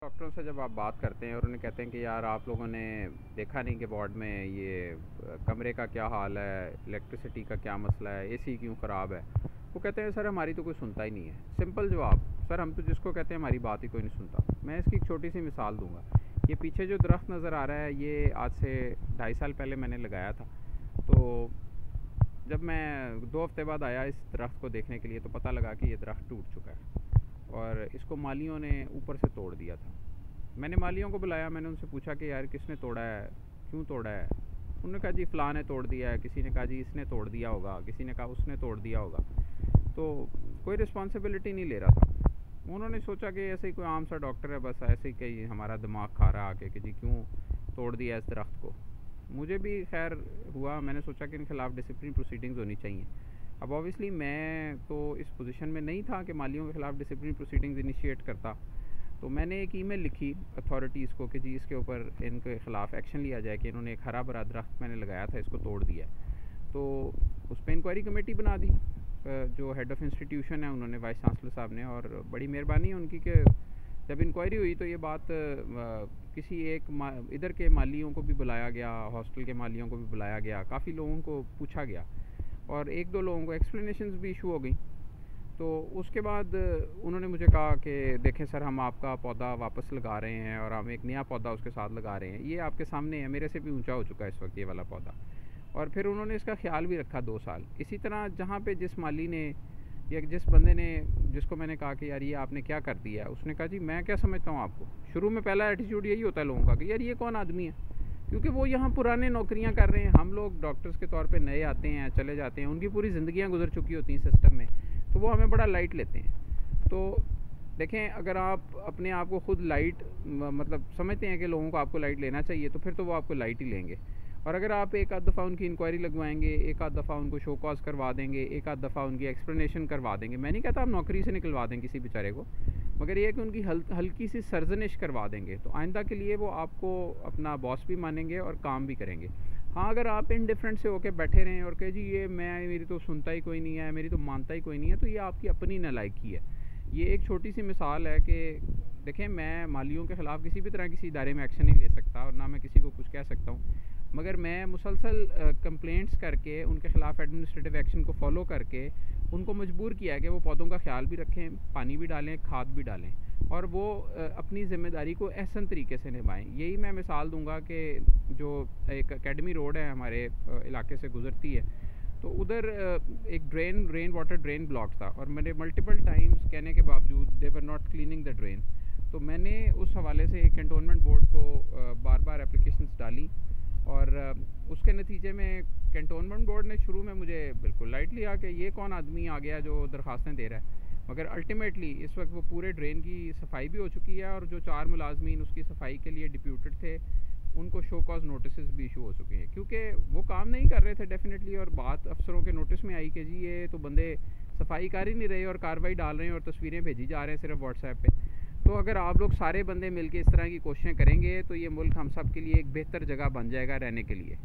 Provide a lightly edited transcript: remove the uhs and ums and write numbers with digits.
डॉक्टरों से जब आप बात करते हैं और उन्हें कहते हैं कि यार आप लोगों ने देखा नहीं कि वार्ड में ये कमरे का क्या हाल है, इलेक्ट्रिसिटी का क्या मसला है, एसी क्यों ख़राब है। वो कहते हैं सर हमारी तो कोई सुनता ही नहीं है। सिंपल जवाब, सर हम तो जिसको कहते हैं हमारी बात ही कोई नहीं सुनता। मैं इसकी एक छोटी सी मिसाल दूंगा। ये पीछे जो दरख्त नज़र आ रहा है ये आज से 2.5 साल पहले मैंने लगाया था। तो जब मैं 2 हफ्ते बाद आया इस दरख्त को देखने के लिए तो पता लगा कि ये दरख्त टूट चुका है और इसको मालियों ने ऊपर से तोड़ दिया था। मैंने मालियों को बुलाया, मैंने उनसे पूछा कि यार किसने तोड़ा है, क्यों तोड़ा है। उन्होंने कहा जी फ़लाँ ने तोड़ दिया है, किसी ने कहा जी इसने तोड़ दिया होगा, किसी ने कहा उसने तोड़ दिया होगा। तो कोई रिस्पॉन्सिबिलिटी नहीं ले रहा था। उन्होंने सोचा कि ऐसे ही कोई आम सा डॉक्टर है, बस ऐसे ही कहीं हमारा दिमाग खा रहा आके कि जी क्यों तोड़ दिया इस दरख्त को। मुझे भी खैर हुआ, मैंने सोचा कि इनके खिलाफ़ डिसिप्लिन प्रोसीडिंग्स होनी चाहिए। अब ऑब्वियसली मैं तो इस पोजीशन में नहीं था कि मालियों के ख़िलाफ़ डिसिप्लिन प्रोसीडिंग्स इनिशिएट करता। तो मैंने एक ईमेल लिखी अथॉरिटीज़ को कि जी इसके ऊपर इनके ख़िलाफ़ एक्शन लिया जाए कि इन्होंने एक हरा भरा दरख्त मैंने लगाया था इसको तोड़ दिया। तो उस पर इंक्वायरी कमेटी बना दी। जो हेड ऑफ़ इंस्टीट्यूशन है उन्होंने, वाइस चांसलर साहब ने, और बड़ी मेहरबानी है उनकी कि जब इंक्वायरी हुई तो ये बात किसी एक इधर के मालियों को भी बुलाया गया, हॉस्टल के मालियों को भी बुलाया गया, काफ़ी लोगों को पूछा गया और 1-2 लोगों को एक्सप्लेनेशंस भी इशू हो गई। तो उसके बाद उन्होंने मुझे कहा कि देखें सर हम आपका पौधा वापस लगा रहे हैं और हम एक नया पौधा उसके साथ लगा रहे हैं। ये आपके सामने है, मेरे से भी ऊंचा हो चुका है इस वक्त ये वाला पौधा। और फिर उन्होंने इसका ख्याल भी रखा 2 साल। इसी तरह जहाँ पे जिस माली ने या जिस बंदे ने, जिसको मैंने कहा कि यार ये आपने क्या कर दिया है, उसने कहा जी मैं क्या समझता हूँ आपको। शुरू में पहला एटीट्यूड यही होता है लोगों का कि यार ये कौन आदमी है, क्योंकि वो यहाँ पुराने नौकरियाँ कर रहे हैं। हम लोग डॉक्टर्स के तौर पे नए आते हैं, चले जाते हैं, उनकी पूरी ज़िंदगियाँ गुजर चुकी होती हैं सिस्टम में, तो वो हमें बड़ा लाइट लेते हैं। तो देखें, अगर आप अपने आप को खुद लाइट मतलब समझते हैं कि लोगों को आपको लाइट लेना चाहिए, तो फिर तो वो आपको लाइट ही लेंगे। और अगर आप एक आध दफ़ा उनकी इंक्वायरी लगवाएंगे, एक आध दफ़ा उनको शो कॉज करवा देंगे, एक आध दफ़ा उनकी एक्सप्लेनेशन करवा देंगे, मैं नहीं कहता आप नौकरी से निकलवा दें किसी बेचारे को, मगर ये है कि उनकी हल्की सी सरजनिश करवा देंगे, तो आइंदा के लिए वो आपको अपना बॉस भी मानेंगे और काम भी करेंगे। हाँ, अगर आप इनडिफरेंट से होकर बैठे रहें और कहे जी ये मैं, मेरी तो सुनता ही कोई नहीं है, मेरी तो मानता ही कोई नहीं है, तो ये आपकी अपनी नालायकी है। ये एक छोटी सी मिसाल है कि देखें, मैं मालियों के ख़िलाफ़ किसी भी तरह किसी इदारे में एक्शन नहीं ले सकता और ना मैं किसी को कुछ कह सकता हूँ, मगर मैं मुसलसल कंप्लेंट्स करके उनके ख़िलाफ़ एडमिनिस्ट्रेटिव एक्शन को फॉलो करके उनको मजबूर किया है कि वो पौधों का ख्याल भी रखें, पानी भी डालें, खाद भी डालें, और वो अपनी ज़िम्मेदारी को एहसन तरीके से निभाएं। यही मैं मिसाल दूंगा कि जो एक एकेडमी रोड है हमारे इलाके से गुज़रती है, तो उधर एक रेन वाटर ड्रेन ब्लॉक था और मैंने मल्टीपल टाइम्स कहने के बावजूद they were not cleaning the drain. तो मैंने उस हवाले से कैंटोनमेंट बोर्ड को बार बार एप्लीकेशंस डाली और उसके नतीजे में कैंटोनमेंट बोर्ड ने शुरू में मुझे बिल्कुल लाइट लिया कि ये कौन आदमी आ गया जो दरख्वास्तें दे रहा है, मगर अल्टीमेटली इस वक्त वो पूरे ड्रेन की सफाई भी हो चुकी है और जो 4 मुलाजमीन उसकी सफाई के लिए डिप्यूटेड थे उनको शो कॉज नोटिस भी इशू हो चुके हैं, क्योंकि वो काम नहीं कर रहे थे डेफिनेटली। और बात अफसरों के नोटिस में आई कि जी ये तो बंदे सफाई कर ही नहीं रहे और कार्रवाई डाल रहे हैं और तस्वीरें भेजी जा रहे हैं सिर्फ व्हाट्सएप पे। तो अगर आप लोग सारे बंदे मिलके इस तरह की कोशिशें करेंगे तो ये मुल्क हम सब के लिए एक बेहतर जगह बन जाएगा रहने के लिए।